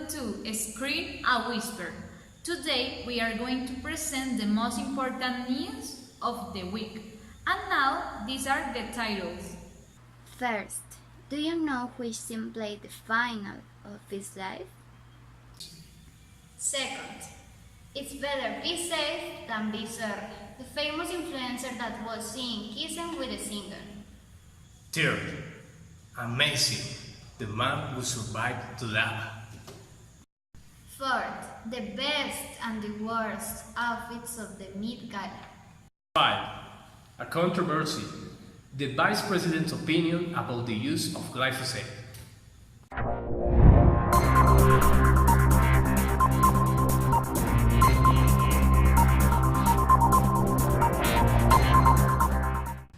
to Screen a Whisper. Today we are going to present the most important news of the week. And now these are the titles. First, do you know which team played the final of his life? Second, it's better be safe than be sorry. The famous influencer that was seen kissing with a singer. Third, amazing, the man who survived to lava. Fourth, the best and the worst outfits of the Met Gala. 5. A controversy, the Vice President's opinion about the use of glyphosate.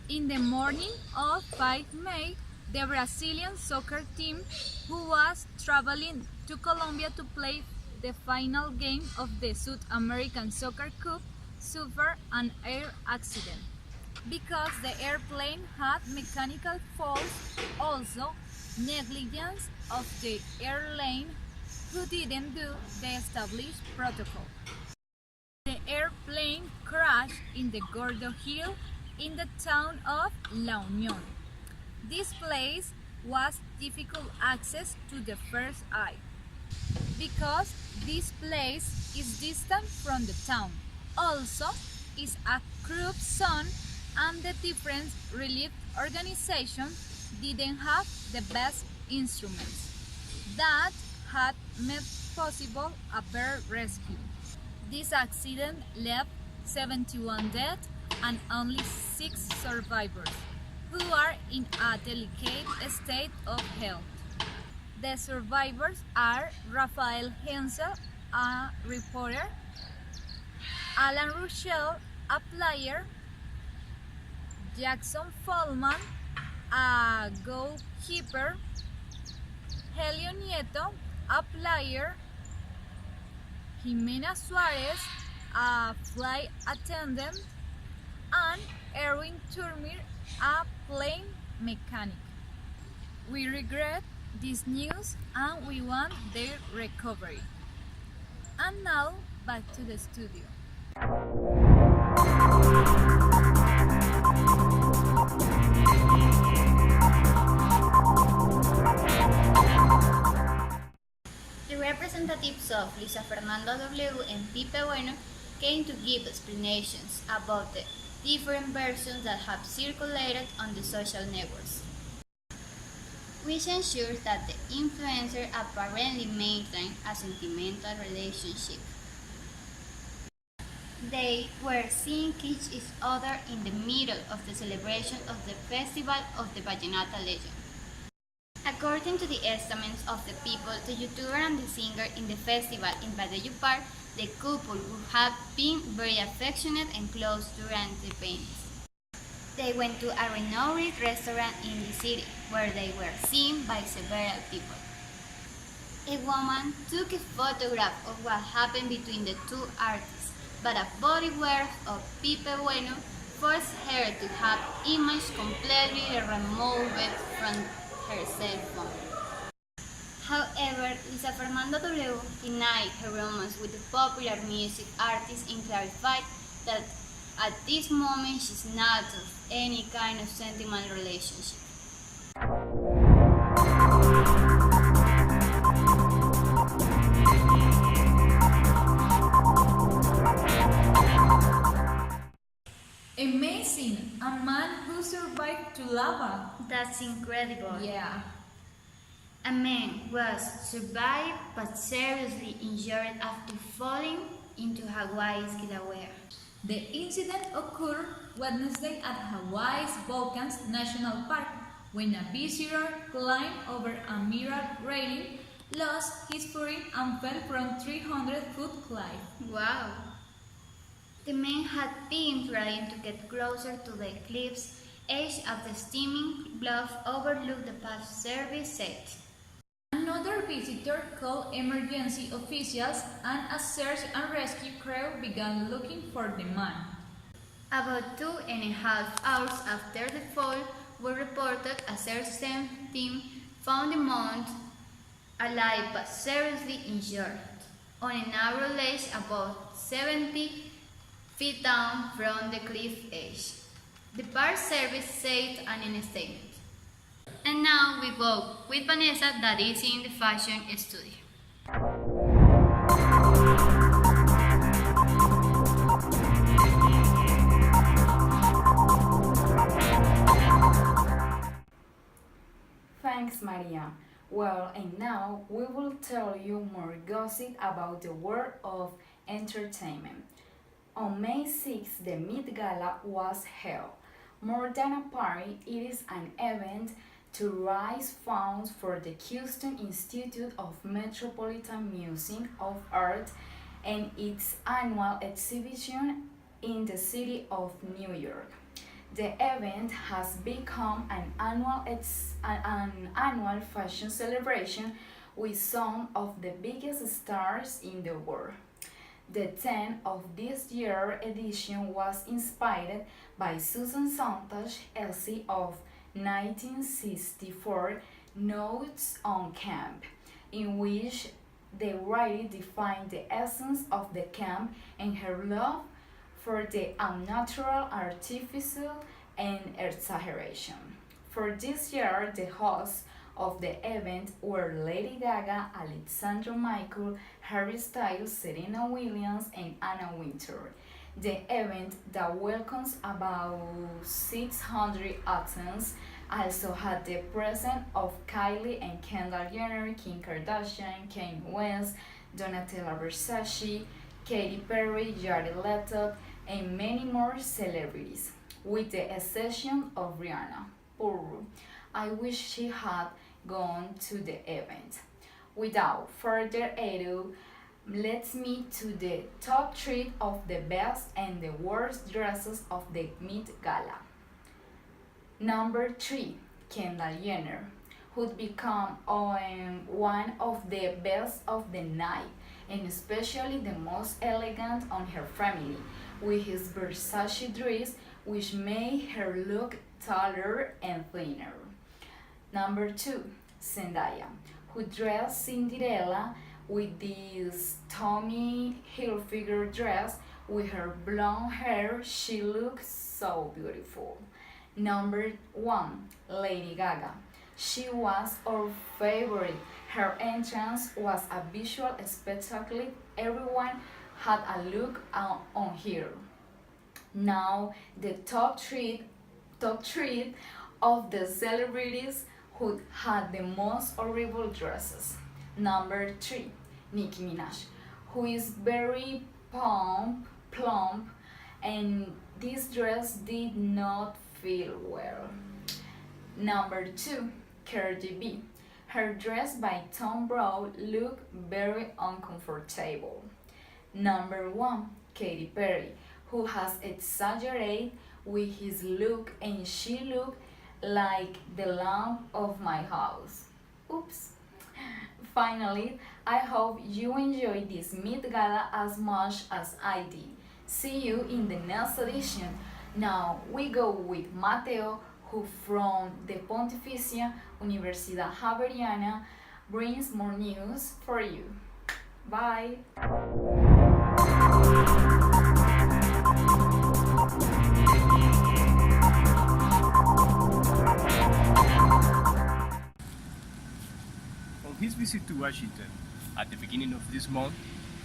In the morning of 5 May, the Brazilian soccer team, who was traveling to Colombia to play the final game of the South American Soccer Cup, suffered an air accident. Because the airplane had mechanical faults, also negligence of the airline who didn't do the established protocol. The airplane crashed in the Gordo Hill in the town of La Unión. This place was difficult access to the first eye, because this place is distant from the town. Also, is a corrupt zone, and the different relief organizations didn't have the best instruments that had made possible a better rescue. This accident left 71 dead and only 6 survivors, who are in a delicate state of health. The survivors are Rafael Hensel, a reporter, Alan Rochelle, a player, Jackson Follman, a goalkeeper, Helio Nieto, a player, Jimena Suarez, a flight attendant, and Erwin Turmir, a plane mechanic. We regret this news and we want their recovery. And now, back to the studio. The representatives of Luisa Fernanda W. and Pipe Bueno came to give explanations about the different versions that have circulated on the social networks, which ensures that the influencer apparently maintained a sentimental relationship. They were seeing each other in the middle of the celebration of the Festival of the Vallenata Legend. According to the estimates of the people, the YouTuber and the singer in the festival in Valledupar, the couple would have been very affectionate and close during the paintings. They went to a renowned restaurant in the city, where they were seen by several people. A woman took a photograph of what happened between the two artists, but a bodyguard of Pipe Bueno forced her to have image completely removed from her cell phone. However, Luisa Fernanda W. denied her romance with the popular music artist and clarified that at this moment she's not of any kind of sentimental relationship. Amazing! A man who survived to lava. That's incredible. Yeah. A man was survived but seriously injured after falling into Hawaii's Kilauea. The incident occurred Wednesday at Hawaii's Volcans National Park, when a visitor climbed over a mirror railing, lost his footing and fell from 300-foot cliff. Wow! The man had been trying to get closer to the cliff's edge of the steaming bluff overlooked the past service set. Another visitor called emergency officials, and a search and rescue crew began looking for the man. About 2.5 hours after the fall, we reported a search team found the mount alive but seriously injured, on a narrow ledge about 70 feet down from the cliff edge. The Park Service said in a statement. And now we go with Vanessa, that is in the fashion studio. Thanks, Maria. Well, and now we will tell you more gossip about the world of entertainment. On May 6th, the Met Gala was held. More than a party, it is an event to raise funds for the Houston Institute of Metropolitan Museum of Art and its annual exhibition in the city of New York. The event has become an annual fashion celebration with some of the biggest stars in the world. The theme of this year's edition was inspired by Susan Sontag's essay of 1964, Notes on Camp, in which the writer defined the essence of the camp and her love for the unnatural, artificial, and exaggeration. For this year, the hosts of the event were Lady Gaga, Alexandra Michael, Harry Styles, Serena Williams, and Anna Wintour. The event that welcomes about 600 attendees also had the presence of Kylie and Kendall Jenner, Kim Kardashian, Kanye West, Donatella Versace, Katy Perry, Jared Leto, and many more celebrities, with the exception of Rihanna. Poor, I wish she had gone to the event. Without further ado, let's meet to the top 3 of the best and the worst dresses of the Met Gala. Number 3, Kendall Jenner, who'd become one of the best of the night, and especially the most elegant on her family, with his Versace dress, which made her look taller and thinner. Number 2, Zendaya, who dressed Cinderella with this Tommy Hilfiger dress with her blonde hair. She looks so beautiful. Number 1, Lady Gaga. She was our favorite. Her entrance was a visual spectacle. Everyone had a look on her. Now the top three of the celebrities who had the most horrible dresses. Number 3, Nicki Minaj, who is very plump, and this dress did not feel well. Number 2, Cardi B. Her dress by Tom Brown looked very uncomfortable. Number 1, Katy Perry, who has exaggerated with his look, and she looked like the lamp of my house. Oops. Finally, I hope you enjoyed this Met Gala as much as I did. See you in the next edition. Now we go with Mateo, who from the Pontificia Universidad Javeriana brings more news for you. Bye! On his visit to Washington at the beginning of this month,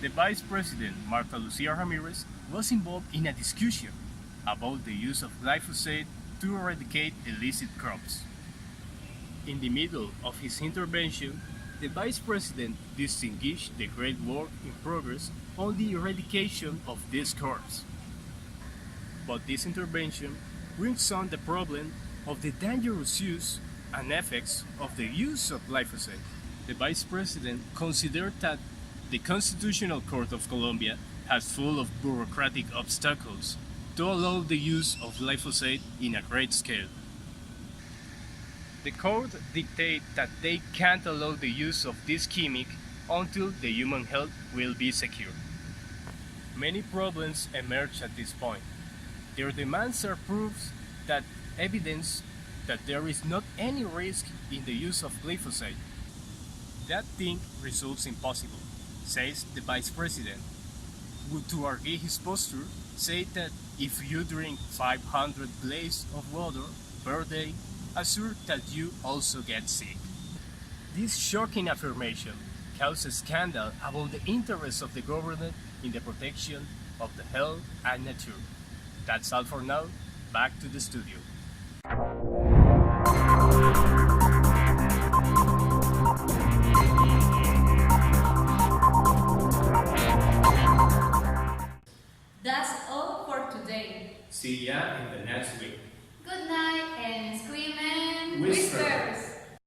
the Vice President, Marta Lucia Ramirez, was involved in a discussion about the use of glyphosate to eradicate illicit crops. In the middle of his intervention, the Vice President distinguished the great work in progress on the eradication of these crops. But this intervention brings on the problem of the dangerous use and effects of the use of glyphosate. The Vice President considered that the Constitutional Court of Colombia has full of bureaucratic obstacles to allow the use of glyphosate in a great scale. The court dictates that they can't allow the use of this chemic until the human health will be secure. Many problems emerge at this point. Their demands are proofs that evidence that there is not any risk in the use of glyphosate. That thing results impossible, says the vice president, who to argue his posture said that if you drink 500 glasses of water per day, assure that you also get sick. This shocking affirmation caused a scandal about the interests of the government in the protection of the health and nature. That's all for now. Back to the studio.